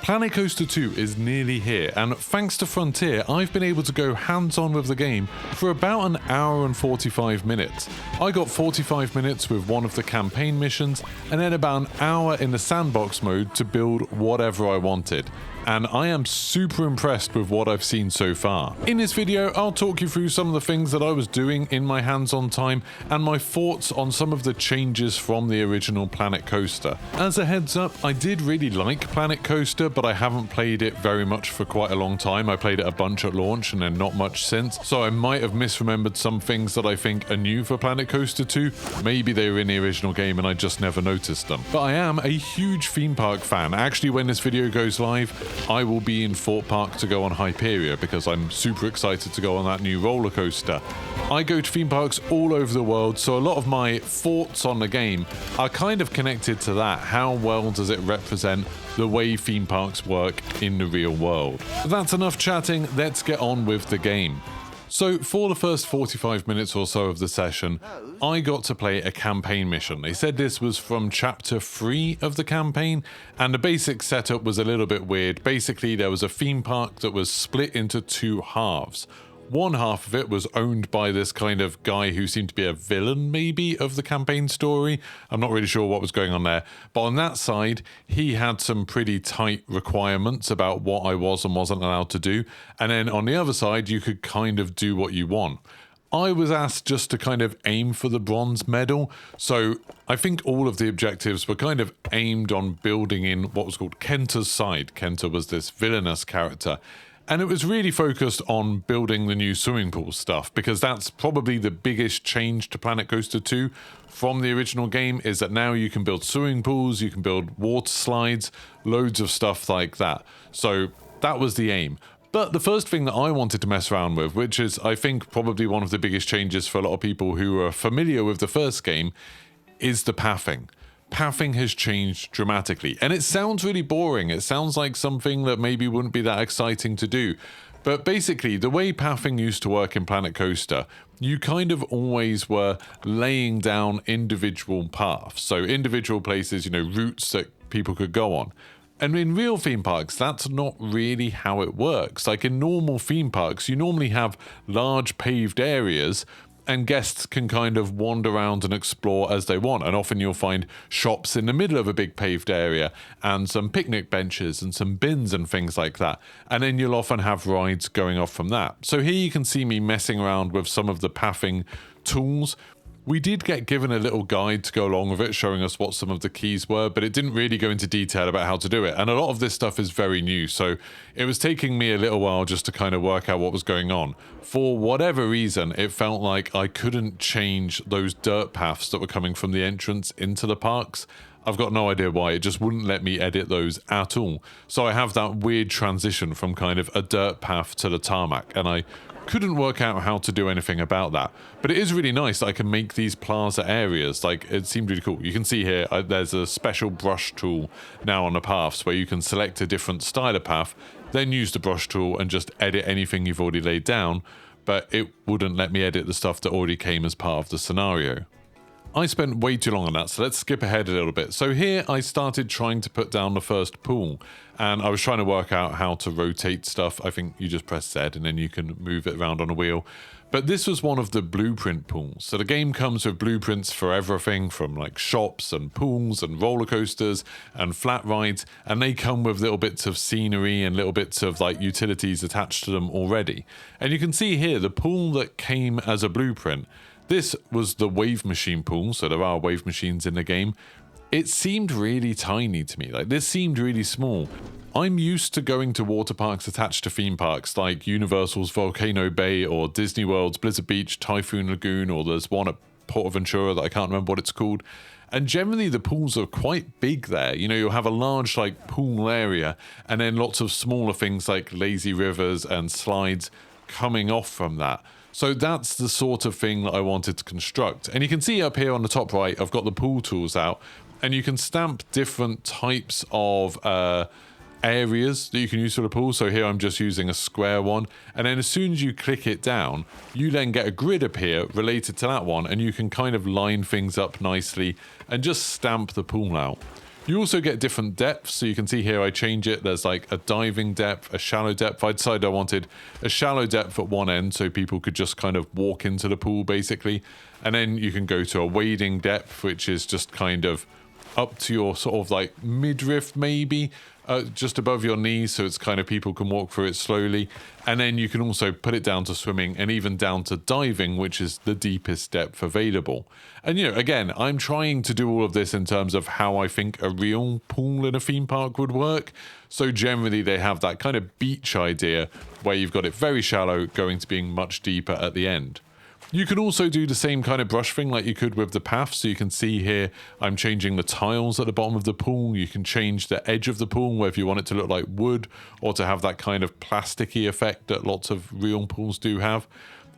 Planet Coaster 2 is nearly here, and thanks to Frontier, I've been able to go hands-on with the game for about an hour and 45 minutes. I got 45 minutes with one of the campaign missions, and then about an hour in the sandbox mode to build whatever I wanted. And I am super impressed with what I've seen so far. In this video, I'll talk you through some of the things that I was doing in my hands-on time and my thoughts on some of the changes from the original Planet Coaster. As a heads up, I did really like Planet Coaster, but I haven't played it very much for quite a long time. I played it a bunch at launch and then not much since, so I might have misremembered some things that I think are new for Planet Coaster 2. Maybe they were in the original game and I just never noticed them. But I am a huge theme park fan. Actually, when this video goes live, I will be in Thorpe Park to go on Hyperia because I'm super excited to go on that new roller coaster. I go to theme parks all over the world, so a lot of my thoughts on the game are kind of connected to that. How well does it represent the way theme parks work in the real world? That's enough chatting, let's get on with the game. So for the first 45 minutes or so of the session, I got to play a campaign mission. They said this was from chapter 3 of the campaign, and the basic setup was a little bit weird. Basically, there was a theme park that was split into two halves. One half of it was owned by this kind of guy who seemed to be a villain, maybe, of the campaign story. I'm not really sure what was going on there. But on that side, he had some pretty tight requirements about what I was and wasn't allowed to do. And then on the other side, you could kind of do what you want. I was asked just to kind of aim for the bronze medal. So I think all of the objectives were kind of aimed on building in what was called Kenta's side. Kenta was this villainous character. And it was really focused on building the new swimming pool stuff, because that's probably the biggest change to Planet Coaster 2 from the original game, is that now you can build swimming pools, you can build water slides, loads of stuff like that. So that was the aim. But the first thing that I wanted to mess around with, which is I think probably one of the biggest changes for a lot of people who are familiar with the first game, is the pathing. Pathing has changed dramatically, and it sounds really boring. It sounds like something that maybe wouldn't be that exciting to do. But basically, the way pathing used to work in Planet Coaster, you kind of always were laying down individual paths. So individual places, routes that people could go on. And in real theme parks, that's not really how it works. Like in normal theme parks, you normally have large paved areas, and guests can kind of wander around and explore as they want. And often you'll find shops in the middle of a big paved area and some picnic benches and some bins and things like that. And then you'll often have rides going off from that. So here you can see me messing around with some of the pathing tools. We did get given a little guide to go along with it, showing us what some of the keys were, but it didn't really go into detail about how to do it. And a lot of this stuff is very new, so it was taking me a little while just to kind of work out what was going on. For whatever reason, it felt like I couldn't change those dirt paths that were coming from the entrance into the parks. I've got no idea why, it just wouldn't let me edit those at all. So I have that weird transition from kind of a dirt path to the tarmac, and I couldn't work out how to do anything about that. But it is really nice that I can make these plaza areas. Like, it seemed really cool. You can see here, there's a special brush tool now on the paths where you can select a different style of path, then use the brush tool and just edit anything you've already laid down, but it wouldn't let me edit the stuff that already came as part of the scenario. I spent way too long on that, so let's skip ahead a little bit. So here I started trying to put down the first pool, and I was trying to work out how to rotate stuff. I think you just press Z and then you can move it around on a wheel. But this was one of the blueprint pools. So the game comes with blueprints for everything from like shops and pools and roller coasters and flat rides, and they come with little bits of scenery and little bits of like utilities attached to them already. And you can see here the pool that came as a blueprint. This was the wave machine pool, so there are wave machines in the game. It seemed really tiny to me, like this seemed really small. I'm used to going to water parks attached to theme parks like Universal's Volcano Bay or Disney World's Blizzard Beach, Typhoon Lagoon, or there's one at Portaventura that I can't remember what it's called. And generally the pools are quite big there. You'll have a large like pool area and then lots of smaller things like lazy rivers and slides coming off from that. So that's the sort of thing that I wanted to construct. And you can see up here on the top right, I've got the pool tools out, and you can stamp different types of areas that you can use for the pool. So here I'm just using a square one, and then as soon as you click it down, you then get a grid appear related to that one, and you can kind of line things up nicely and just stamp the pool out. You also get different depths, so you can see here I change it. There's like a diving depth, a shallow depth. I decided I wanted a shallow depth at one end so people could just kind of walk into the pool basically. And then you can go to a wading depth, which is just kind of up to your sort of like midriff maybe, just above your knees, so it's kind of people can walk through it slowly. And then you can also put it down to swimming and even down to diving, which is the deepest depth available. And again, I'm trying to do all of this in terms of how I think a real pool in a theme park would work. So generally they have that kind of beach idea where you've got it very shallow going to being much deeper at the end. You can also do the same kind of brush thing like you could with the path. So you can see here, I'm changing the tiles at the bottom of the pool. You can change the edge of the pool, whether you want it to look like wood or to have that kind of plasticky effect that lots of real pools do have.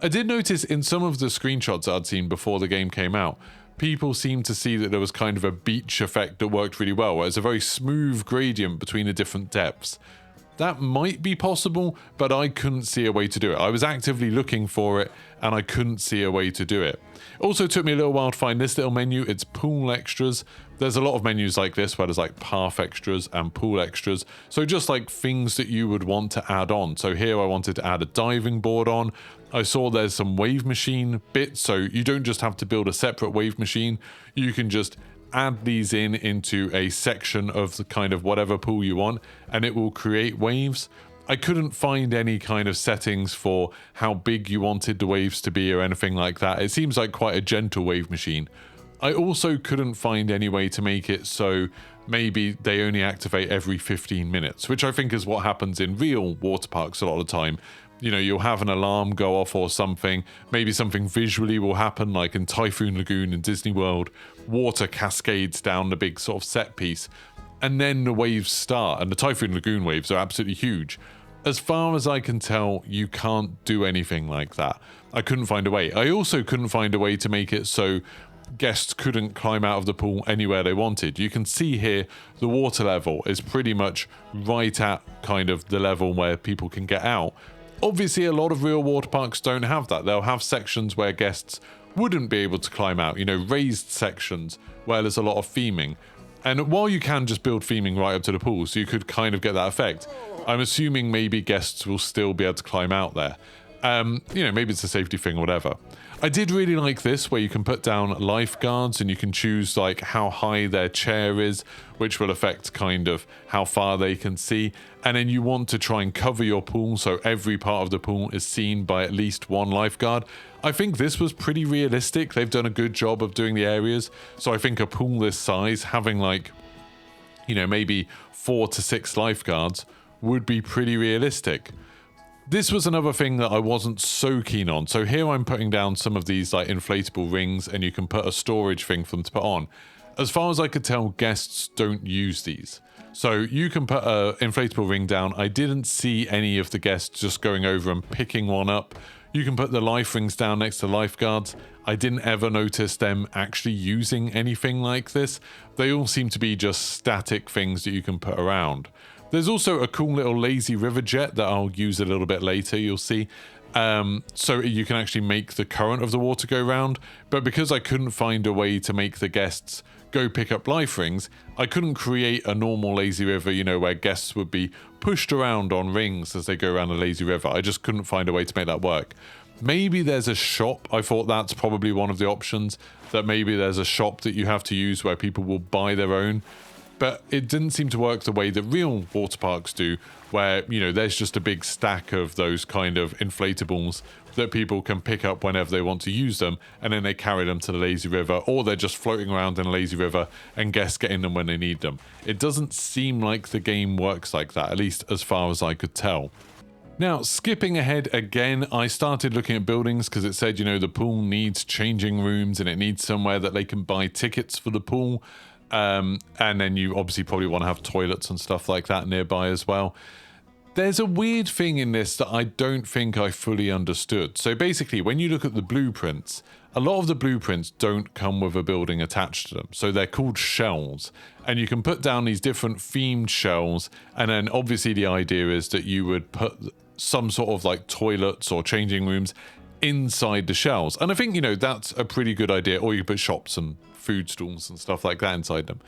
I did notice in some of the screenshots I'd seen before the game came out, people seemed to see that there was kind of a beach effect that worked really well, where it's a very smooth gradient between the different depths. That might be possible, but I couldn't see a way to do it. I was actively looking for it and I couldn't see a way to do it. Also took me a little while to find this little menu. It's pool extras. There's a lot of menus like this where there's like path extras and pool extras. So just like things that you would want to add on. So here I wanted to add a diving board on. I saw there's some wave machine bits. So you don't just have to build a separate wave machine. You can just add these into a section of the kind of whatever pool you want and it will create waves. I couldn't find any kind of settings for how big you wanted the waves to be or anything like that. It seems like quite a gentle wave machine. I also couldn't find any way to make it so maybe they only activate every 15 minutes, which I think is what happens in real water parks a lot of the time. You'll have an alarm go off or something. Maybe something visually will happen, like in Typhoon Lagoon in Disney World. Water cascades down the big sort of set piece, and then the waves start. And the Typhoon Lagoon waves are absolutely huge. As far as I can tell, you can't do anything like that. I couldn't find a way. I also couldn't find a way to make it so guests couldn't climb out of the pool anywhere they wanted. You can see here the water level is pretty much right at kind of the level where people can get out. Obviously, a lot of real water parks don't have that. They'll have sections where guests wouldn't be able to climb out, raised sections where there's a lot of theming. And while you can just build theming right up to the pool, so you could kind of get that effect, I'm assuming maybe guests will still be able to climb out there. Maybe it's a safety thing or whatever. I did really like this where you can put down lifeguards and you can choose like how high their chair is, which will affect kind of how far they can see. And then you want to try and cover your pool so every part of the pool is seen by at least one lifeguard. I think this was pretty realistic. They've done a good job of doing the areas. So I think a pool this size, having like, maybe 4 to 6 lifeguards would be pretty realistic. This was another thing that I wasn't so keen on. So here I'm putting down some of these like inflatable rings and you can put a storage thing for them to put on. As far as I could tell, guests don't use these. So you can put an inflatable ring down. I didn't see any of the guests just going over and picking one up. You can put the life rings down next to lifeguards. I didn't ever notice them actually using anything like this. They all seem to be just static things that you can put around. There's also a cool little lazy river jet that I'll use a little bit later, you'll see. So you can actually make the current of the water go round. But because I couldn't find a way to make the guests go pick up life rings, I couldn't create a normal lazy river, where guests would be pushed around on rings as they go around the lazy river. I just couldn't find a way to make that work. Maybe there's a shop. I thought that's probably one of the options, that maybe there's a shop that you have to use where people will buy their own. But it didn't seem to work the way that real water parks do, where, there's just a big stack of those kind of inflatables that people can pick up whenever they want to use them, and then they carry them to the lazy river, or they're just floating around in a lazy river and guests get in them when they need them. It doesn't seem like the game works like that, at least as far as I could tell. Now, skipping ahead again, I started looking at buildings because it said, the pool needs changing rooms and it needs somewhere that they can buy tickets for the pool. And then you obviously probably want to have toilets and stuff like that nearby as well. There's a weird thing in this that I don't think I fully understood. So basically, when you look at the blueprints, a lot of the blueprints don't come with a building attached to them. So they're called shells. And you can put down these different themed shells. And then obviously the idea is that you would put some sort of like toilets or changing rooms inside the shells. And I think, that's a pretty good idea. Or you can put shops and food stalls and stuff like that inside them.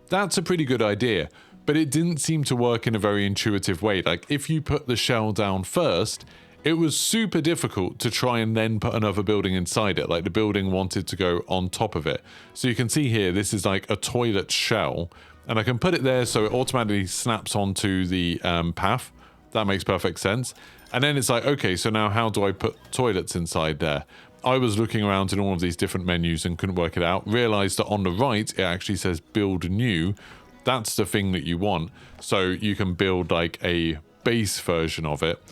That's a pretty good idea, but it didn't seem to work in a very intuitive way. Like, if you put the shell down first, it was super difficult to try and then put another building inside it. Like, the building wanted to go on top of it. So you can see here, this is like a toilet shell, and I can put it there so it automatically snaps onto the path. That makes perfect sense. And then it's like, okay, so now how do I put toilets inside there? I was looking around in all of these different menus and couldn't work it out. Realized that on the right, it actually says build new. That's the thing that you want. So you can build like a base version of it.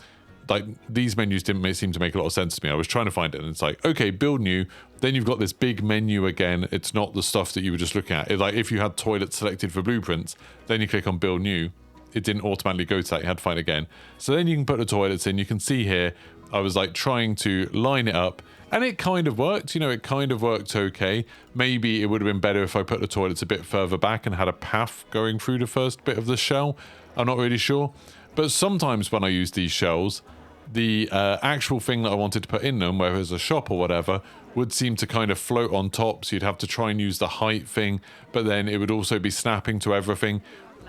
Like, these menus didn't seem to make a lot of sense to me. I was trying to find it and it's like, okay, build new. Then you've got this big menu again. It's not the stuff that you were just looking at. It's like if you had toilets selected for blueprints, then you click on build new. It didn't automatically go to that. You had to find it again. So then you can put the toilets in. You can see here, I was like trying to line it up and it kind of worked. You know, it kind of worked okay. Maybe it would have been better if I put the toilets a bit further back and had a path going through the first bit of the shell. I'm not really sure. But sometimes when I use these shells, the actual thing that I wanted to put in them, whether it's a shop or whatever, would seem to kind of float on top. So you'd have to try and use the height thing, but then it would also be snapping to everything.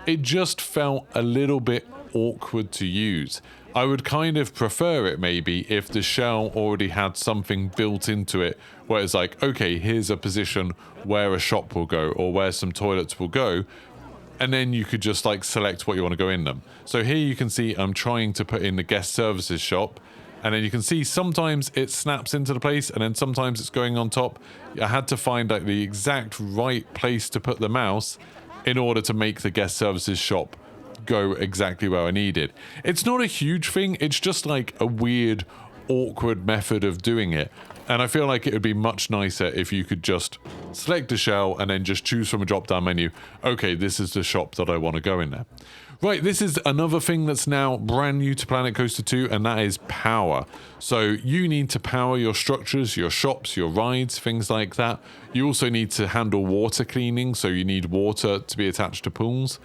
It just felt a little bit awkward to use. I would kind of prefer it maybe if the shell already had something built into it where it's like, okay, here's a position where a shop will go or where some toilets will go. And then you could just like select what you want to go in them. So here you can see I'm trying to put in the guest services shop. And then you can see sometimes it snaps into the place and then sometimes it's going on top. I had to find like the exact right place to put the mouse in order to make the guest services shop go exactly where I needed. It's not a huge thing. It's just like a weird, awkward method of doing it. And I feel like it would be much nicer if you could just select a shell and then just choose from a drop-down menu. Okay, this is the shop that I want to go in there. Right, this is another thing that's now brand new to Planet Coaster 2, and that is power. So you need to power your structures, your shops, your rides, things like that. You also need to handle water cleaning, so you need water to be attached to pools.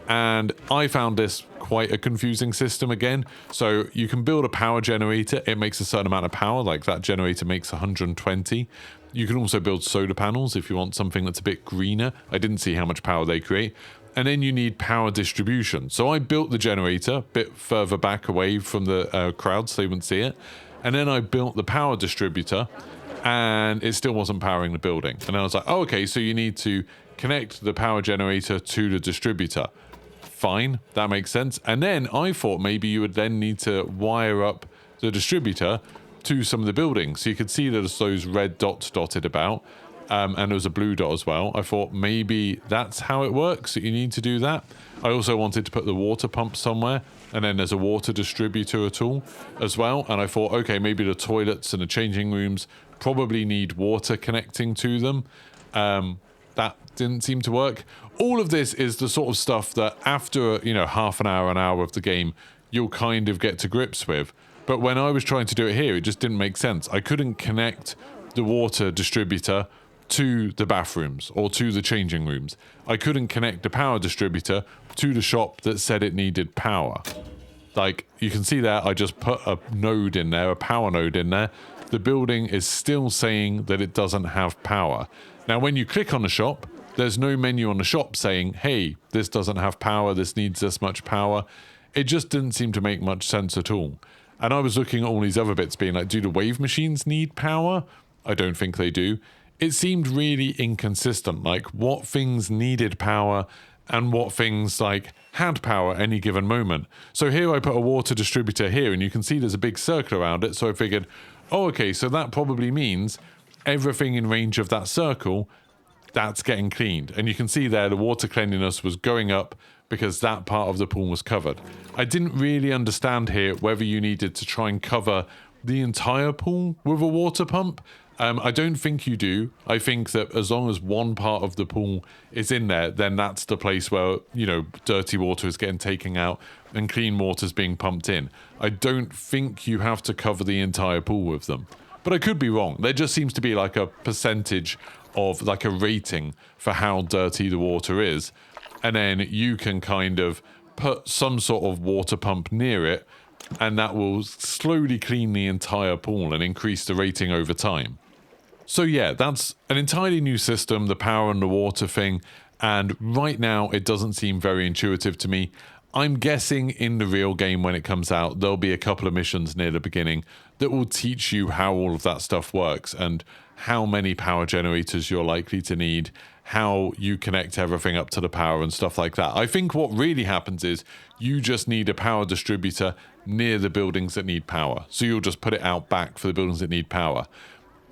And I found this quite a confusing system again. So you can build a power generator. It makes a certain amount of power, like that generator makes 120. You can also build solar panels if you want something that's a bit greener. I didn't see how much power they create. And then you need power distribution. So I built the generator a bit further back away from the crowd so they wouldn't see it. And then I built the power distributor and it still wasn't powering the building. And I was like, oh, okay, so you need to connect the power generator to the distributor. Fine, that makes sense. And then I thought maybe you would then need to wire up the distributor to some of the buildings. So you could see there's those red dots dotted about. And there was a blue dot as well. I thought maybe that's how it works, that you need to do that. I also wanted to put the water pump somewhere, and then there's a water distributor tool as well. And I thought, okay, maybe the toilets and the changing rooms probably need water connecting to them. That didn't seem to work. All of this is the sort of stuff that after, half an hour of the game, you'll kind of get to grips with. But when I was trying to do it here, it just didn't make sense. I couldn't connect the water distributor to the bathrooms or to the changing rooms. I couldn't connect the power distributor to the shop that said it needed power. Like, you can see there, I just put a node in there, a power node in there. The building is still saying that it doesn't have power. Now, when you click on the shop, there's no menu on the shop saying, hey, this doesn't have power, this needs this much power. It just didn't seem to make much sense at all. And I was looking at all these other bits being like, do the wave machines need power? I don't think they do. It seemed really inconsistent, like what things needed power and what things like had power at any given moment. So here I put a water distributor here and you can see there's a big circle around it. So I figured, oh, okay, so that probably means everything in range of that circle, that's getting cleaned. And you can see there the water cleanliness was going up because that part of the pool was covered. I didn't really understand here whether you needed to try and cover the entire pool with a water pump. I don't think you do. I think that as long as one part of the pool is in there, then that's the place where, dirty water is getting taken out and clean water is being pumped in. I don't think you have to cover the entire pool with them. But I could be wrong. There just seems to be like a percentage of like a rating for how dirty the water is. And then you can kind of put some sort of water pump near it and that will slowly clean the entire pool and increase the rating over time. So yeah, that's an entirely new system, the power and the water thing, And right now, it doesn't seem very intuitive to me. I'm guessing in the real game when it comes out, there'll be a couple of missions near the beginning that will teach you how all of that stuff works and how many power generators you're likely to need, how you connect everything up to the power and stuff like that. I think what really happens is you just need a power distributor near the buildings that need power. So you'll just put it out back for the buildings that need power.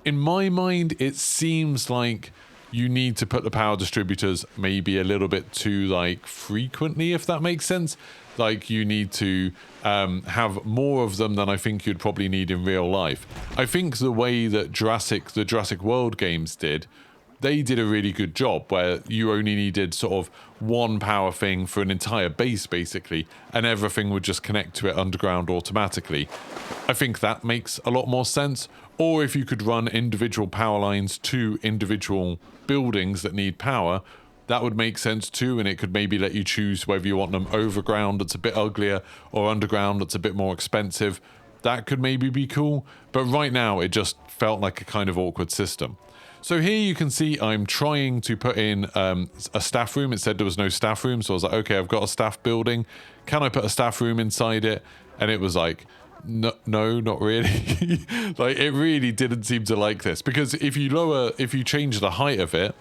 In my mind, it seems like you need to put the power distributors maybe a little bit too like frequently, if that makes sense. Like you need to have more of them than I think you'd probably need in real life. I think the way that the Jurassic World games did, they did a really good job where you only needed sort of one power thing for an entire base basically, and everything would just connect to it underground automatically. I think that makes a lot more sense. Or if you could run individual power lines to individual buildings that need power, that would make sense too, and it could maybe let you choose whether you want them overground that's a bit uglier or underground that's a bit more expensive. That could maybe be cool, but right now it just felt like a kind of awkward system. So here you can see I'm trying to put in a staff room. It said there was no staff room, so I was like, okay, I've got a staff building. Can I put a staff room inside it? And it was like, no, not really. Like it really didn't seem to like this, because if you change the height of it,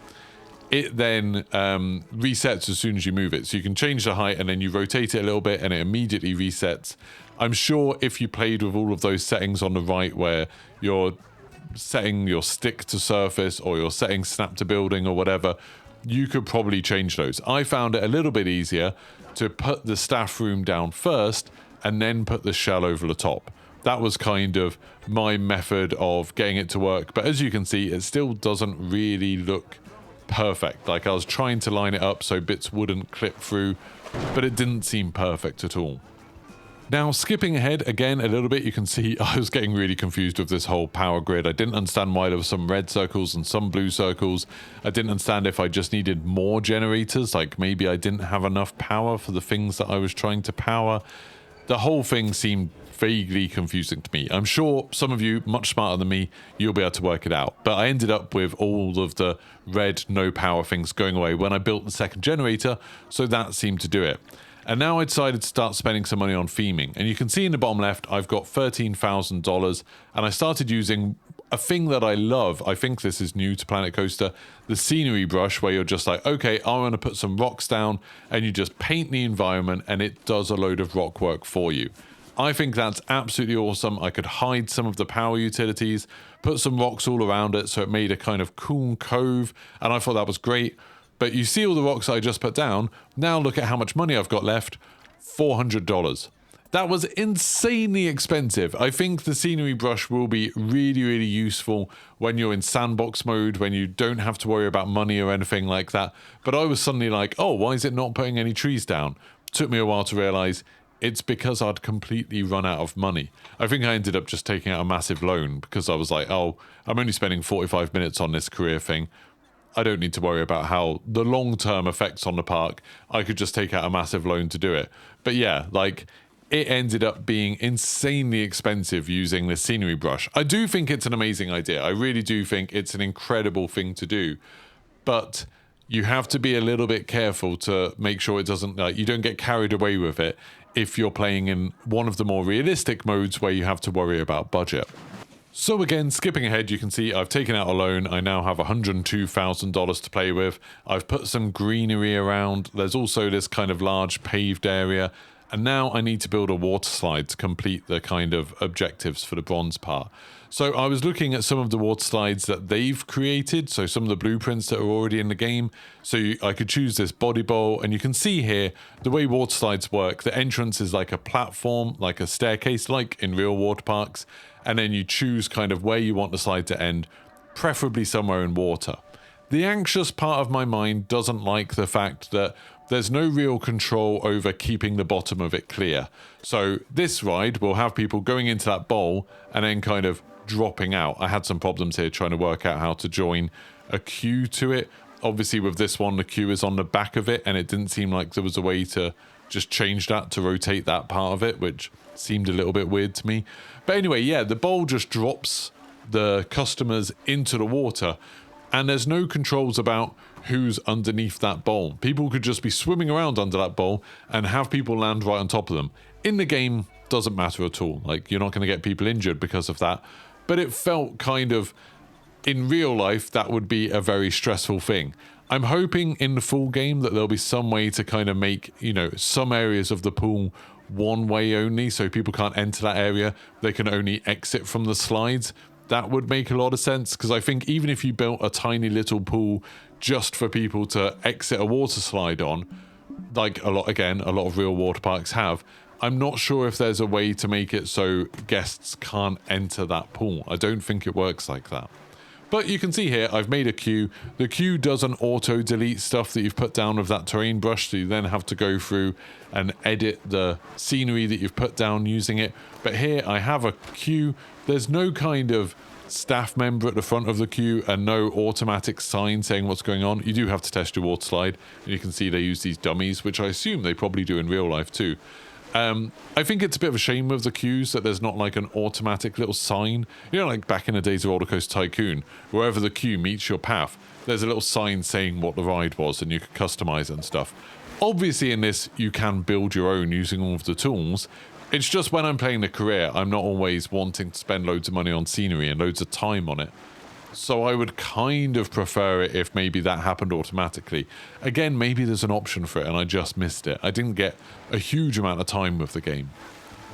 it then resets as soon as you move it. So you can change the height and then you rotate it a little bit and it immediately resets. I'm sure if you played with all of those settings on the right, where you're setting your stick to surface or you're setting snap to building or whatever, you could probably change those. I found it a little bit easier to put the staff room down first and then put the shell over the top. That was kind of my method of getting it to work. But as you can see, it still doesn't really look perfect. Like I was trying to line it up so bits wouldn't clip through, but it didn't seem perfect at all. Now, skipping ahead again a little bit, you can see I was getting really confused with this whole power grid. I didn't understand why there were some red circles and some blue circles. I didn't understand if I just needed more generators, like maybe I didn't have enough power for the things that I was trying to power. The whole thing seemed vaguely confusing to me. I'm sure some of you, much smarter than me, you'll be able to work it out. But I ended up with all of the red no power things going away when I built the second generator, so that seemed to do it. And now I decided to start spending some money on theming. And you can see in the bottom left, I've got $13,000, and I started using a thing that I love. I think this is new to Planet Coaster, the scenery brush, where you're just like, okay, I want to put some rocks down, and you just paint the environment and it does a load of rock work for you. I think that's absolutely awesome. I could hide some of the power utilities, put some rocks all around it so it made a kind of cool cove, and I thought that was great. But you see all the rocks I just put down. Now look at how much money I've got left. $400. That was insanely expensive. I think the scenery brush will be really, really useful when you're in sandbox mode, when you don't have to worry about money or anything like that. But I was suddenly like, oh, why is it not putting any trees down? Took me a while to realize it's because I'd completely run out of money. I think I ended up just taking out a massive loan because I was like, oh, I'm only spending 45 minutes on this career thing. I don't need to worry about how the long-term effects on the park. I could just take out a massive loan to do it. But yeah, like, it ended up being insanely expensive using the scenery brush. I do think it's an amazing idea. I really do think it's an incredible thing to do. But you have to be a little bit careful to make sure it doesn't, like, you don't get carried away with it if you're playing in one of the more realistic modes where you have to worry about budget. So again, skipping ahead, you can see I've taken out a loan. I now have $102,000 to play with. I've put some greenery around. There's also this kind of large paved area. And now I need to build a water slide to complete the kind of objectives for the bronze part. So I was looking at some of the water slides that they've created. So some of the blueprints that are already in the game. So I could choose this body bowl, and you can see here the way water slides work. The entrance is like a platform, like a staircase, like in real water parks. And then you choose kind of where you want the slide to end, preferably somewhere in water. The anxious part of my mind doesn't like the fact that there's no real control over keeping the bottom of it clear. So this ride will have people going into that bowl and then kind of dropping out. I had some problems here trying to work out how to join a queue to it. Obviously with this one, the queue is on the back of it, and it didn't seem like there was a way to just change that to rotate that part of it, which seemed a little bit weird to me. But anyway, yeah, the bowl just drops the customers into the water. and there's no controls about who's underneath that bowl. People could just be swimming around under that bowl and have people land right on top of them. In the game, doesn't matter at all. Like, you're not going to get people injured because of that. But it felt kind of, in real life, that would be a very stressful thing. I'm hoping in the full game that there'll be some way to kind of make, you know, some areas of the pool one way only, so people can't enter that area. They can only exit from the slides. That would make a lot of sense, because I think even if you built a tiny little pool just for people to exit a water slide on, like a lot of real water parks have, I'm not sure if there's a way to make it so guests can't enter that pool. I don't think it works like that. But you can see here, I've made a queue. The queue doesn't auto-delete stuff that you've put down with that terrain brush, so you then have to go through and edit the scenery that you've put down using it. But here I have a queue. There's no kind of staff member at the front of the queue and no automatic sign saying what's going on. You do have to test your water slide, and you can see they use these dummies, which I assume they probably do in real life too. I think it's a bit of a shame with the queues that there's not like an automatic little sign. You know, like back in the days of Roller Coaster Tycoon, wherever the queue meets your path, there's a little sign saying what the ride was and you can customize it and stuff. Obviously in this, you can build your own using all of the tools. It's just when I'm playing the career, I'm not always wanting to spend loads of money on scenery and loads of time on it. So I would kind of prefer it if maybe that happened automatically. Again, maybe there's an option for it and I just missed it. I didn't get a huge amount of time with the game.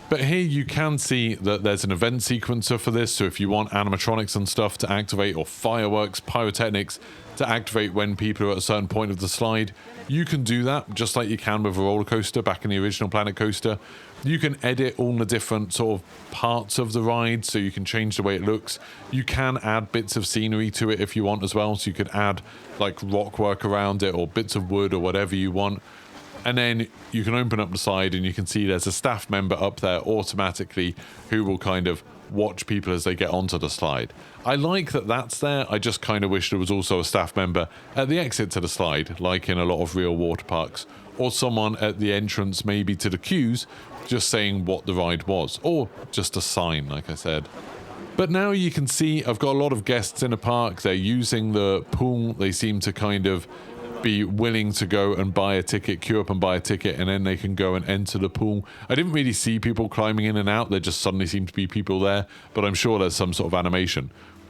But here you can see that there's an event sequencer for this, so if you want animatronics and stuff to activate, or fireworks, pyrotechnics to activate when people are at a certain point of the slide, you can do that just like you can with a roller coaster back in the original Planet Coaster. You can edit all the different sort of parts of the ride, so you can change the way it looks. You can add bits of scenery to it if you want as well, so you could add like rock work around it or bits of wood or whatever you want. And then you can open up the side and you can see there's a staff member up there automatically who will kind of watch people as they get onto the slide. I like that that's there. I just kind of wish there was also a staff member at the exit to the slide, like in a lot of real water parks, or someone at the entrance maybe to the queues just saying what the ride was, or just a sign, like I said. But now you can see I've got a lot of guests in the park. They're using the pool. They seem to kind of be willing to go and buy a ticket, queue up and buy a ticket, and then they can go and enter the pool. I didn't really see people climbing in and out. There just suddenly seemed to be people there, but I'm sure there's some sort of animation.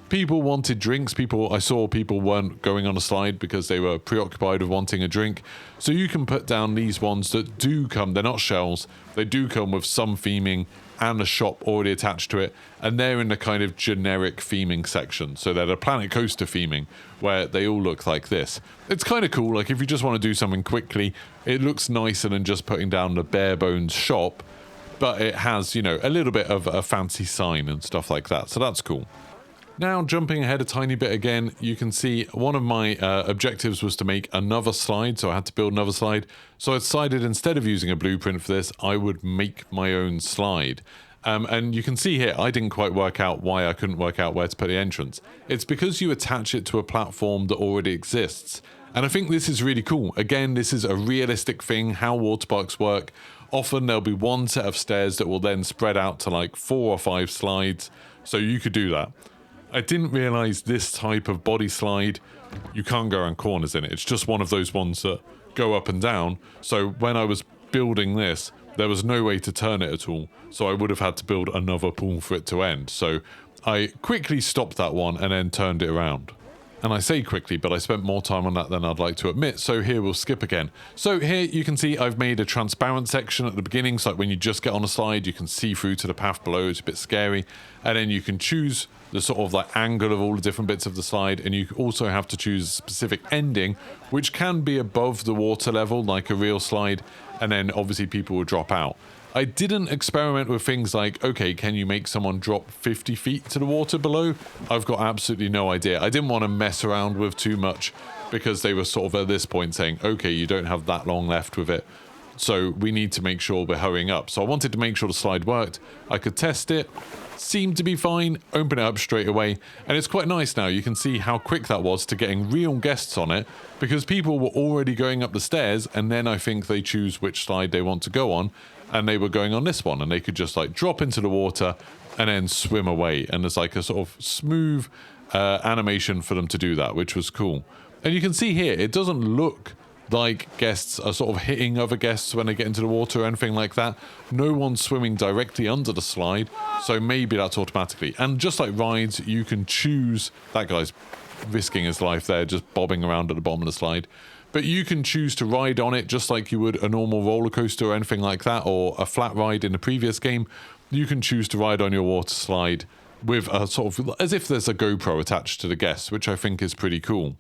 People wanted drinks. I saw people weren't going on a slide because they were preoccupied with wanting a drink. So you can put down these ones that do come. They're not shells. They do come with some theming and a shop already attached to it, and they're in the kind of generic theming section. So they're the Planet Coaster theming, where they all look like this. It's kind of cool. Like if you just want to do something quickly, it looks nicer than just putting down the bare bones shop, but it has, you know, a little bit of a fancy sign and stuff like that. So that's cool. Now, jumping ahead a tiny bit again, you can see one of my objectives was to make another slide, so I had to build another slide. So I decided instead of using a blueprint for this, I would make my own slide. And you can see here, I didn't quite work out why I couldn't work out where to put the entrance. It's because you attach it to a platform that already exists. And I think this is really cool. Again, this is a realistic thing, how water parks work. Often there'll be one set of stairs that will then spread out to like 4 or 5 slides. So you could do that. I didn't realize this type of body slide, you can't go around corners in it. It's just one of those ones that go up and down. So when I was building this, there was no way to turn it at all. So I would have had to build another pool for it to end. So I quickly stopped that one and then turned it around. And I say quickly, but I spent more time on that than I'd like to admit, so here we'll skip again. So here you can see I've made a transparent section at the beginning, so like when you just get on a slide, you can see through to the path below. It's a bit scary. And then you can choose the sort of like angle of all the different bits of the slide, and you also have to choose a specific ending, which can be above the water level, like a real slide, and then obviously people will drop out. I didn't experiment with things like, okay, can you make someone drop 50 feet to the water below? I've got absolutely no idea. I didn't want to mess around with too much because they were sort of at this point saying, okay, you don't have that long left with it, so we need to make sure we're hurrying up. So I wanted to make sure the slide worked. I could test it, seemed to be fine, open it up straight away, and it's quite nice now. You can see how quick that was to getting real guests on it, because people were already going up the stairs, and then I think they choose which slide they want to go on, and they were going on this one, and they could just like drop into the water and then swim away. And there's like a sort of smooth animation for them to do that, which was cool. And you can see here, it doesn't look like guests are sort of hitting other guests when they get into the water or anything like that. No one's swimming directly under the slide, so maybe that's automatically. And just like rides, you can choose... That guy's risking his life there, just bobbing around at the bottom of the slide. But you can choose to ride on it just like you would a normal roller coaster or anything like that, or a flat ride in the previous game. You can choose to ride on your water slide with a sort of... as if there's a GoPro attached to the guests, which I think is pretty cool.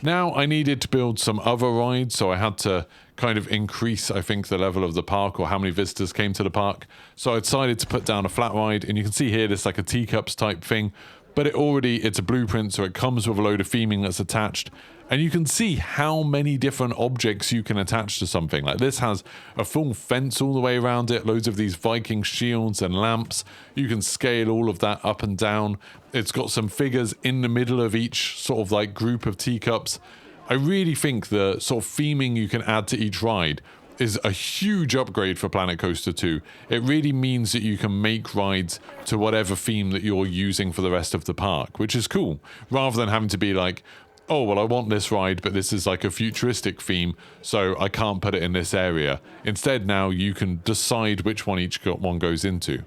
Now, I needed to build some other rides, so I had to kind of increase, I think, the level of the park or how many visitors came to the park. So I decided to put down a flat ride, and you can see here, there's like a teacups type thing, but it's a blueprint, so it comes with a load of theming that's attached. And you can see how many different objects you can attach to something. Like this has a full fence all the way around it, loads of these Viking shields and lamps. You can scale all of that up and down. It's got some figures in the middle of each sort of like group of teacups. I really think the sort of theming you can add to each ride is a huge upgrade for Planet Coaster 2. It really means that you can make rides to whatever theme that you're using for the rest of the park, which is cool. Rather than having to be like, oh, well, I want this ride, but this is like a futuristic theme, so I can't put it in this area. Instead, now you can decide which one each one goes into.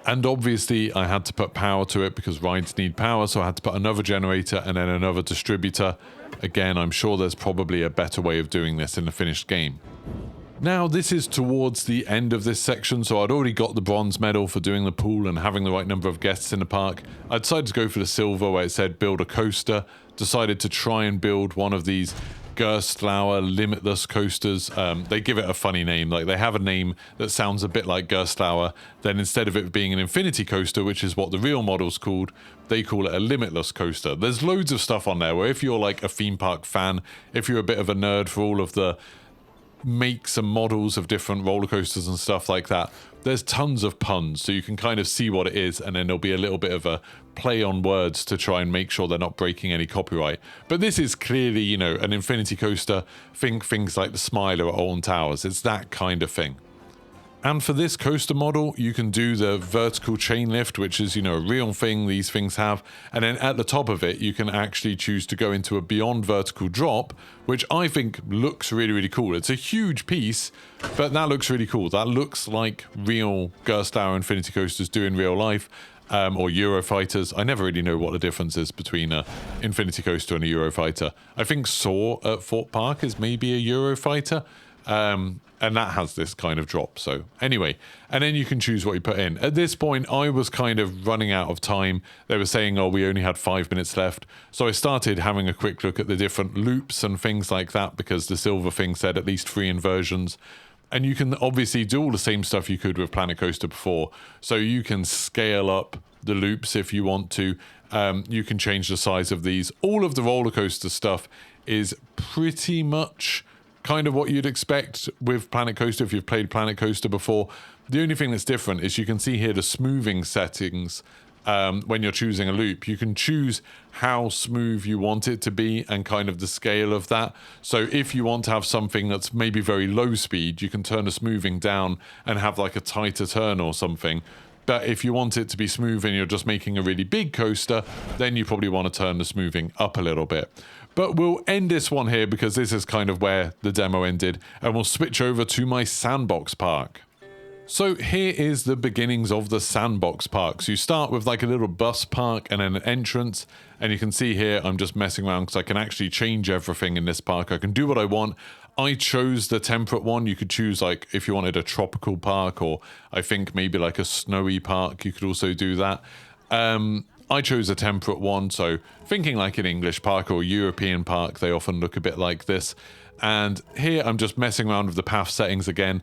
And obviously, I had to put power to it because rides need power, so I had to put another generator and then another distributor. Again, I'm sure there's probably a better way of doing this in the finished game. Now, this is towards the end of this section, so I'd already got the bronze medal for doing the pool and having the right number of guests in the park. I decided to go for the silver, where it said build a coaster. Decided to try and build one of these Gerstlauer Limitless coasters. They give it a funny name, like they have a name that sounds a bit like Gerstlauer. Then instead of it being an infinity coaster, which is what the real model's called, they call it a limitless coaster. There's loads of stuff on there where if you're like a theme park fan, if you're a bit of a nerd for all of the makes and models of different roller coasters and stuff like that, there's tons of puns, so you can kind of see what it is, and then there'll be a little bit of a play on words to try and make sure they're not breaking any copyright. But this is clearly, you know, an infinity coaster. Think things like the Smiler at Alton Towers. It's that kind of thing. And for this coaster model, you can do the vertical chain lift, which is, you know, a real thing these things have. And then at the top of it, you can actually choose to go into a beyond vertical drop, which I think looks really, really cool. It's a huge piece, but that looks really cool. That looks like real Gerstlauer Infinity coasters do in real life, or Eurofighters. I never really know what the difference is between an Infinity coaster and a Eurofighter. I think Soar at Fort Park is maybe a Eurofighter. And that has this kind of drop. So anyway, and then you can choose what you put in. At this point, I was kind of running out of time. They were saying, oh, we only had 5 minutes left. So I started having a quick look at the different loops and things like that, because the silver thing said at least 3 inversions. And you can obviously do all the same stuff you could with Planet Coaster before. So you can scale up the loops if you want to. You can change the size of these. All of the roller coaster stuff is pretty much kind of what you'd expect with Planet Coaster if you've played Planet Coaster before. The only thing that's different is you can see here the smoothing settings. When you're choosing a loop, you can choose how smooth you want it to be and kind of the scale of that. So if you want to have something that's maybe very low speed, you can turn the smoothing down and have like a tighter turn or something. But if you want it to be smooth and you're just making a really big coaster, then you probably want to turn the smoothing up a little bit. But we'll end this one here because this is kind of where the demo ended, and we'll switch over to my sandbox park. So here is the beginnings of the sandbox park. So you start with like a little bus park and then an entrance, and you can see here I'm just messing around because I can actually change everything in this park. I can do what I want. I chose the temperate one. You could choose like if you wanted a tropical park, or I think maybe like a snowy park, you could also do that. I chose a temperate one, so thinking like an English park or European park, they often look a bit like this. And here I'm just messing around with the path settings again.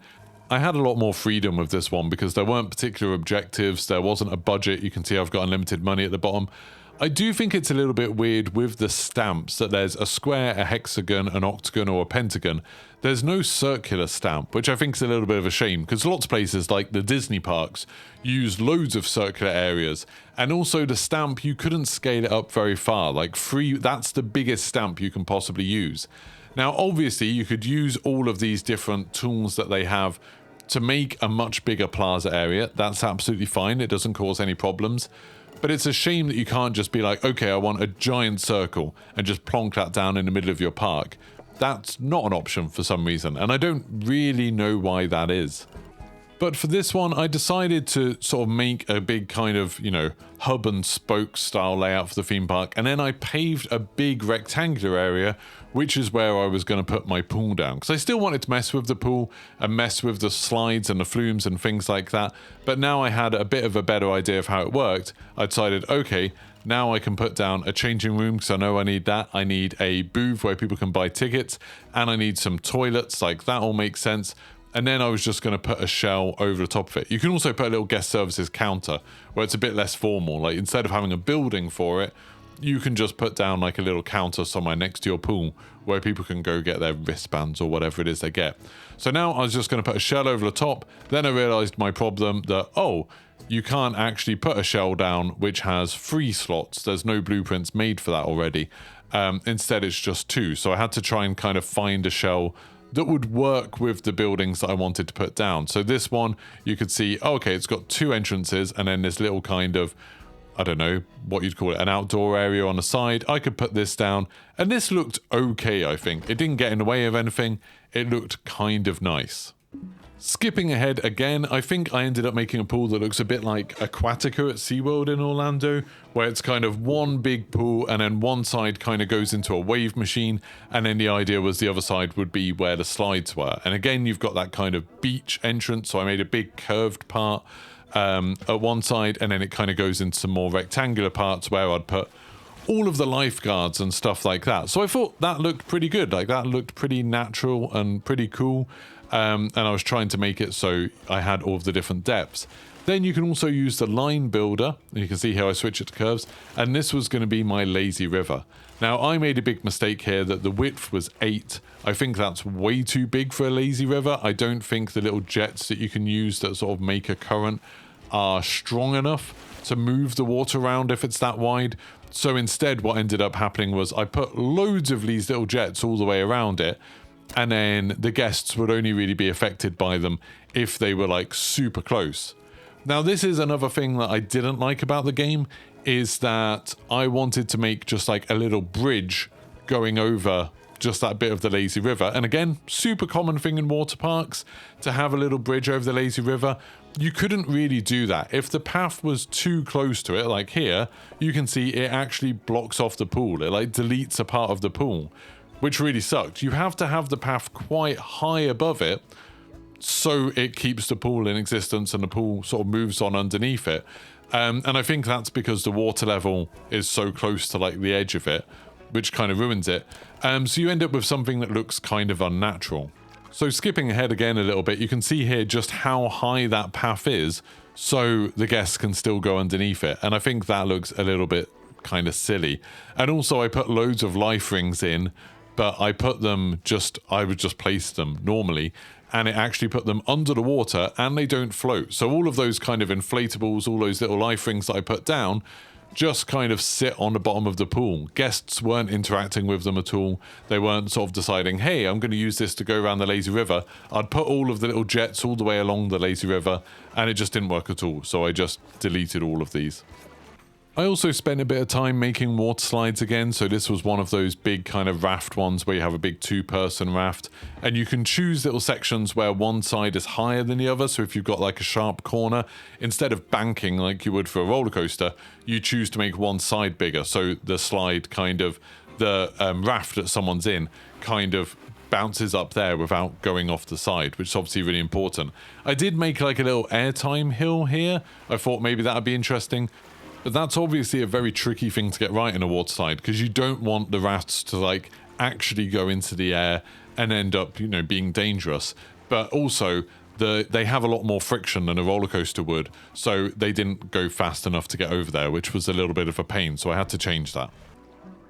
I had a lot more freedom with this one because there weren't particular objectives, there wasn't a budget. You can see I've got unlimited money at the bottom. I do think it's a little bit weird with the stamps that there's a square, a hexagon, an octagon, or a pentagon. There's no circular stamp, which I think is a little bit of a shame, because lots of places like the Disney parks use loads of circular areas. And also the stamp, you couldn't scale it up very far. Like that's the biggest stamp you can possibly use. Now, obviously, you could use all of these different tools that they have to make a much bigger plaza area. That's absolutely fine. It doesn't cause any problems. But it's a shame that you can't just be like, okay, I want a giant circle and just plonk that down in the middle of your park. That's not an option for some reason, and I don't really know why that is. But for this one, I decided to sort of make a big kind of, you know, hub and spoke style layout for the theme park. And then I paved a big rectangular area, which is where I was going to put my pool down. Because I still wanted to mess with the pool and mess with the slides and the flumes and things like that. But now I had a bit of a better idea of how it worked. I decided, okay, now I can put down a changing room because I know I need that. I need a booth where people can buy tickets. And I need some toilets. Like, that all makes sense. And then I was just going to put a shell over the top of it. You can also put a little guest services counter where it's a bit less formal. Like, instead of having a building for it, you can just put down like a little counter somewhere next to your pool where people can go get their wristbands or whatever it is they get. So now I was just going to put a shell over the top. Then I realized my problem that, oh, you can't actually put a shell down which has 3 slots. There's no blueprints made for that already. Instead, it's just 2. So I had to try and kind of find a shell that would work with the buildings that I wanted to put down. So this one, you could see, okay, it's got 2 entrances and then this little kind of, I don't know what you'd call it, an outdoor area on the side. I could put this down and this looked okay, I think. It didn't get in the way of anything. It looked kind of nice. Skipping ahead again, I think I ended up making a pool that looks a bit like Aquatica at SeaWorld in Orlando, where it's kind of one big pool and then one side kind of goes into a wave machine, and then the idea was the other side would be where the slides were. And again, you've got that kind of beach entrance, so I made a big curved part at one side, and then it kind of goes into some more rectangular parts where I'd put all of the lifeguards and stuff like that. So I thought that looked pretty good. Like, that looked pretty natural and pretty cool. And I was trying to make it so I had all of the different depths. Then you can also use the line builder. And you can see how I switch it to curves. And this was going to be my lazy river. Now, I made a big mistake here that the width was 8. I think that's way too big for a lazy river. I don't think the little jets that you can use that sort of make a current are strong enough to move the water around if it's that wide. So instead, what ended up happening was I put loads of these little jets all the way around it. And then the guests would only really be affected by them if they were like super close. Now, this is another thing that I didn't like about the game, is that I wanted to make just like a little bridge going over just that bit of the lazy river. And again, super common thing in water parks to have a little bridge over the lazy river. You couldn't really do that. If the path was too close to it, like here, you can see it actually blocks off the pool. It like deletes a part of the pool, which really sucked. You have to have the path quite high above it so it keeps the pool in existence and the pool sort of moves on underneath it. And I think that's because the water level is so close to like the edge of it, which kind of ruins it. So you end up with something that looks kind of unnatural. So skipping ahead again a little bit, you can see here just how high that path is so the guests can still go underneath it. And I think that looks a little bit kind of silly. And also I put loads of life rings in, but I would just place them normally, and it actually put them under the water and they don't float. So all of those kind of inflatables, all those little life rings that I put down, just kind of sit on the bottom of the pool. Guests weren't interacting with them at all. They weren't sort of deciding, hey, I'm going to use this to go around the lazy river. I'd put all of the little jets all the way along the lazy river, and it just didn't work at all. So I just deleted all of these. I also spent a bit of time making water slides again, so this was one of those big kind of raft ones where you have a big 2-person raft, and you can choose little sections where one side is higher than the other. So if you've got like a sharp corner, instead of banking like you would for a roller coaster, you choose to make one side bigger, so the slide kind of, the raft that someone's in kind of bounces up there without going off the side, which is obviously really important. I did make like a little airtime hill here. I thought maybe that would be interesting. But that's obviously a very tricky thing to get right in a water slide, because you don't want the rafts to like actually go into the air and end up, you know, being dangerous. But also they have a lot more friction than a roller coaster would, so they didn't go fast enough to get over there, which was a little bit of a pain, so I had to change that.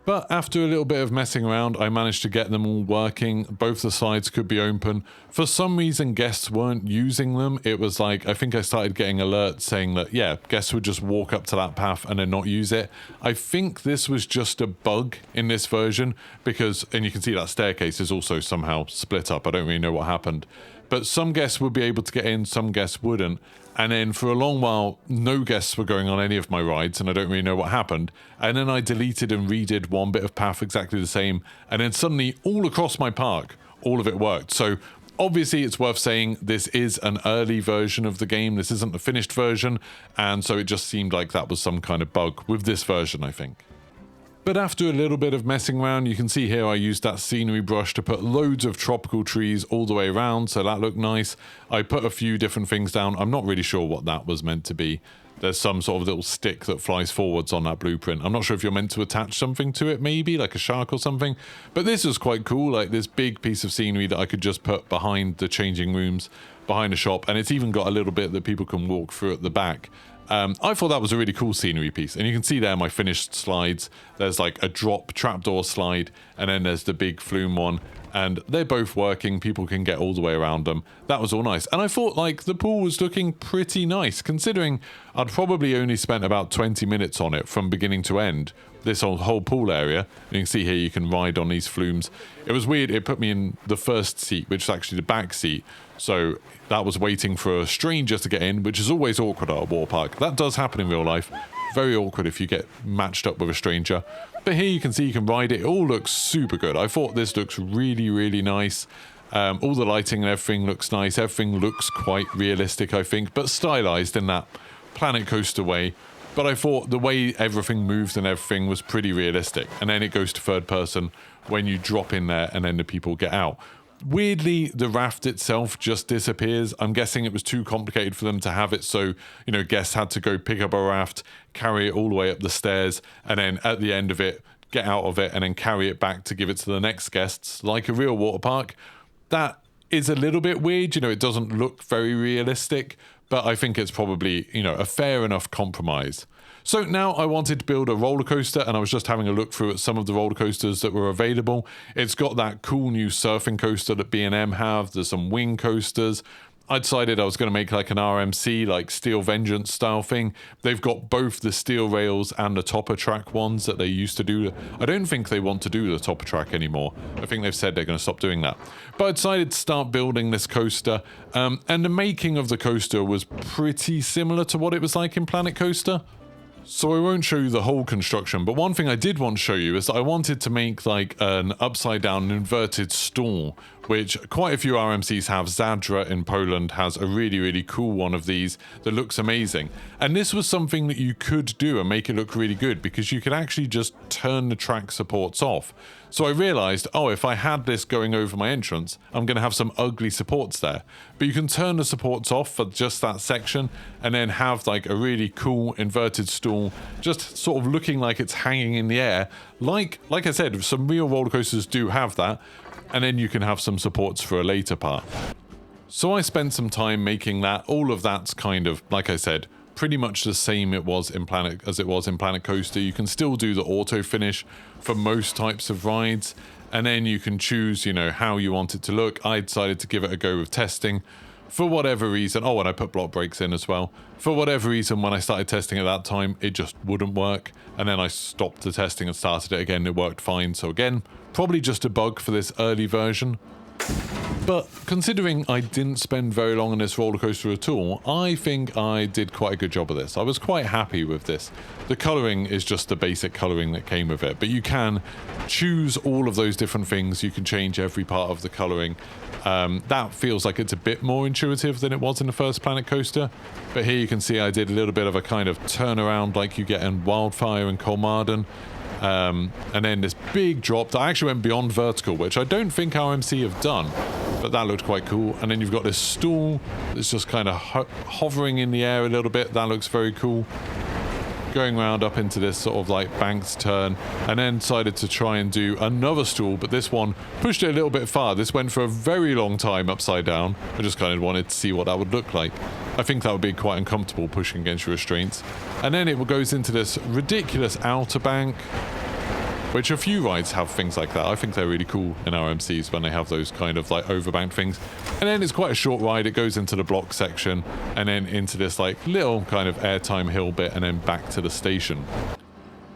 But after a little bit of messing around, I managed to get them all working. Both the slides could be open. For some reason, guests weren't using them. It was like, I think I started getting alerts saying that, yeah, guests would just walk up to that path and then not use it. I think this was just a bug in this version because, and you can see that staircase is also somehow split up. I don't really know what happened. But some guests would be able to get in, some guests wouldn't. And then for a long while, no guests were going on any of my rides, and I don't really know what happened. And then I deleted and redid one bit of path exactly the same, and then suddenly all across my park, all of it worked. So obviously it's worth saying this is an early version of the game. This isn't the finished version, and so it just seemed like that was some kind of bug with this version, I think. But after a little bit of messing around, you can see here I used that scenery brush to put loads of tropical trees all the way around, so that looked nice. I put a few different things down. I'm not really sure what that was meant to be. There's some sort of little stick that flies forwards on that blueprint. I'm not sure if you're meant to attach something to it, maybe, like a shark or something. But this was quite cool, like this big piece of scenery that I could just put behind the changing rooms, behind the shop, and it's even got a little bit that people can walk through at the back. I thought that was a really cool scenery piece, and you can see there my finished slides. There's like a drop trapdoor slide, and then there's the big flume one, and they're both working. People can get all the way around them. That was all nice, and I thought like the pool was looking pretty nice, considering I'd probably only spent about 20 minutes on it from beginning to end. This whole pool area. You can see here you can ride on these flumes. It was weird, it put me in the first seat, which is actually the back seat, so that was waiting for a stranger to get in, which is always awkward at a water park. That does happen in real life. Very awkward if you get matched up with a stranger. But here you can see you can ride it. It all looks super good. I thought this looks really, really nice. All the lighting and everything looks nice. Everything looks quite realistic, I think, but stylized in that Planet Coaster way. But I thought the way everything moved and everything was pretty realistic. And then it goes to third person when you drop in there and then the people get out. Weirdly, the raft itself just disappears. I'm guessing it was too complicated for them to have it, so, you know, guests had to go pick up a raft, carry it all the way up the stairs, and then at the end of it, get out of it, and then carry it back to give it to the next guests, like a real water park. That is a little bit weird. You know, it doesn't look very realistic, but I think it's probably, you know, a fair enough compromise. So now I wanted to build a roller coaster, and I was just having a look through at some of the roller coasters that were available. It's got that cool new surfing coaster that B&M have. There's some wing coasters. I decided I was going to make like an RMC, like Steel Vengeance style thing. They've got both the steel rails and the topper track ones that they used to do. I don't think they want to do the topper track anymore. I think they've said they're going to stop doing that. But I decided to start building this coaster. And the making of the coaster was pretty similar to what it was like in Planet Coaster. So I won't show you the whole construction, but one thing I did want to show you is that I wanted to make like an upside down inverted stool, which quite a few RMCs have. Zadra in Poland has a really, really cool one of these that looks amazing. And this was something that you could do and make it look really good, because you could actually just turn the track supports off. So I realized, oh, if I had this going over my entrance, I'm going to have some ugly supports there. But you can turn the supports off for just that section and then have like a really cool inverted stool, just sort of looking like it's hanging in the air. Like I said, some real roller coasters do have that. And then you can have some supports for a later part. So I spent some time making that. All of that's kind of, like I said, pretty much the same as it was in Planet Coaster. You can still do the auto finish for most types of rides, and then you can choose, you know, how you want it to look. I decided to give it a go with testing. For whatever reason, oh, and I put block brakes in as well. For whatever reason, when I started testing at that time, it just wouldn't work. And then I stopped the testing and started it again. It worked fine. So again, probably just a bug for this early version. But considering I didn't spend very long on this roller coaster at all, I think I did quite a good job of this. I was quite happy with this. The colouring is just the basic colouring that came with it, but you can choose all of those different things. You can change every part of the colouring. That feels like it's a bit more intuitive than it was in the first Planet Coaster. But here you can see I did a little bit of a kind of turnaround like you get in Wildfire and Colmarden. And then this big drop that I actually went beyond vertical, which I don't think RMC have done, but that looked quite cool. And then you've got this stool that's just kind of hovering in the air a little bit. That looks very cool. Going around up into this sort of like banked turn, and then decided to try and do another stool, but this one pushed it a little bit far. This went for a very long time upside down. I just kind of wanted to see what that would look like. I think that would be quite uncomfortable pushing against your restraints. And then it goes into this ridiculous outer bank, which a few rides have things like that. I think they're really cool in RMCs when they have those kind of like overbanked things. And then it's quite a short ride. It goes into the block section and then into this like little kind of airtime hill bit and then back to the station.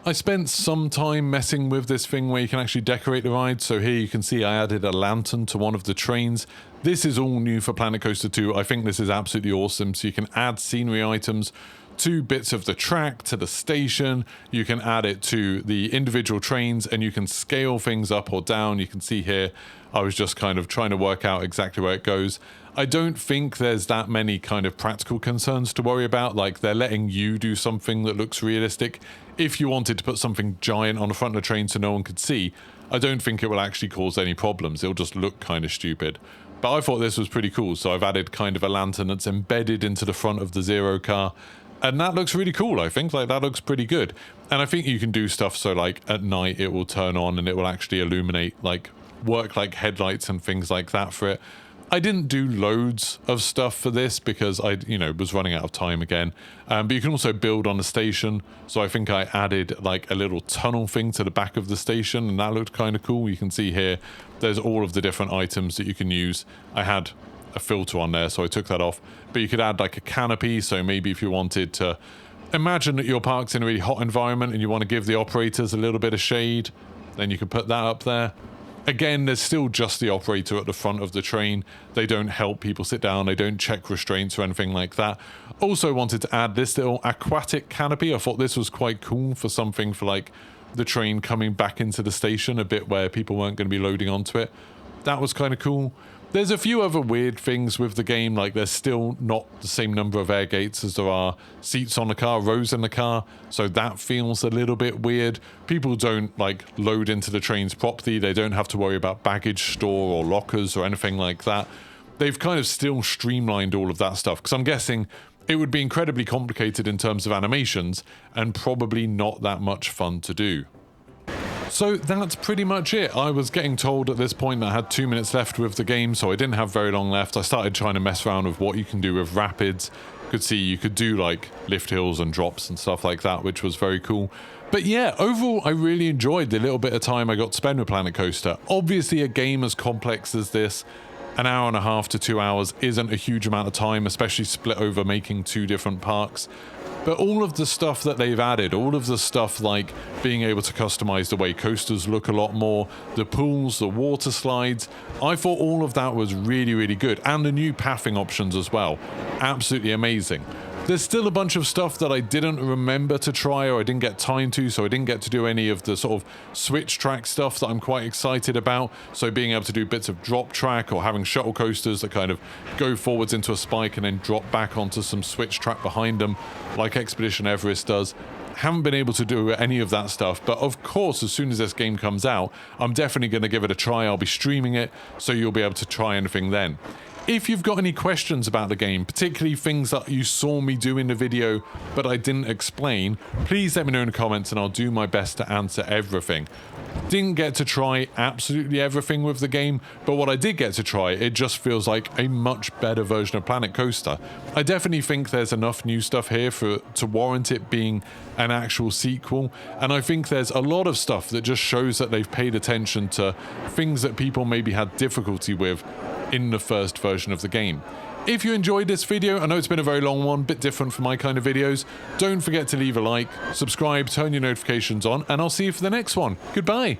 I spent some time messing with this thing where you can actually decorate the ride. So here you can see I added a lantern to one of the trains. This is all new for Planet Coaster 2. I think this is absolutely awesome. So you can add scenery items to bits of the track, to the station. You can add it to the individual trains, and you can scale things up or down. You can see here, I was just kind of trying to work out exactly where it goes. I don't think there's that many kind of practical concerns to worry about. Like, they're letting you do something that looks realistic. If you wanted to put something giant on the front of the train so no one could see, I don't think it will actually cause any problems. It'll just look kind of stupid. But I thought this was pretty cool, so I've added kind of a lantern that's embedded into the front of the Zero car. And that looks really cool, I think. Like, that looks pretty good. And I think you can do stuff so, like, at night it will turn on and it will actually illuminate, like, work like headlights and things like that for it. I didn't do loads of stuff for this because I, was running out of time again. But you can also build on the station. So I think I added like a little tunnel thing to the back of the station, and that looked kind of cool. You can see here, there's all of the different items that you can use. I had a filter on there, so I took that off. But you could add like a canopy. So maybe if you wanted to imagine that your park's in a really hot environment and you want to give the operators a little bit of shade, then you can put that up there. Again, there's still just the operator at the front of the train. They don't help people sit down. They don't check restraints or anything like that. Also wanted to add this little aquatic canopy. I thought this was quite cool for something for like the train coming back into the station, a bit where people weren't going to be loading onto it. That was kind of cool. There's a few other weird things with the game, like there's still not the same number of air gates as there are seats on the car, rows in the car, so that feels a little bit weird. People don't like load into the trains properly. They don't have to worry about baggage store or lockers or anything like that. They've kind of still streamlined all of that stuff, because I'm guessing it would be incredibly complicated in terms of animations and probably not that much fun to do. So that's pretty much it. I was getting told at this point that I had 2 minutes left with the game, so I didn't have very long left. I started trying to mess around with what you can do with rapids. You could see you could do like lift hills and drops and stuff like that, which was very cool. But yeah, overall, I really enjoyed the little bit of time I got to spend with Planet Coaster. Obviously, a game as complex as this, an hour and a half to 2 hours isn't a huge amount of time, especially split over making two different parks. But all of the stuff that they've added, all of the stuff like being able to customize the way coasters look a lot more, the pools, the water slides, I thought all of that was really, really good. And the new pathing options as well. Absolutely amazing. There's still a bunch of stuff that I didn't remember to try or I didn't get time to, so I didn't get to do any of the sort of switch track stuff that I'm quite excited about. So being able to do bits of drop track or having shuttle coasters that kind of go forwards into a spike and then drop back onto some switch track behind them, like Expedition Everest does. Haven't been able to do any of that stuff, but of course, as soon as this game comes out, I'm definitely going to give it a try. I'll be streaming it, so you'll be able to try anything then. If you've got any questions about the game, particularly things that you saw me do in the video but I didn't explain, please let me know in the comments and I'll do my best to answer everything. Didn't get to try absolutely everything with the game, but what I did get to try, it just feels like a much better version of Planet Coaster. I definitely think there's enough new stuff here to warrant it being an actual sequel, and I think there's a lot of stuff that just shows that they've paid attention to things that people maybe had difficulty with in the first version of the game. If you enjoyed this video, I know it's been a very long one, bit different from my kind of videos, don't forget to leave a like, subscribe, turn your notifications on, and I'll see you for the next one. Goodbye!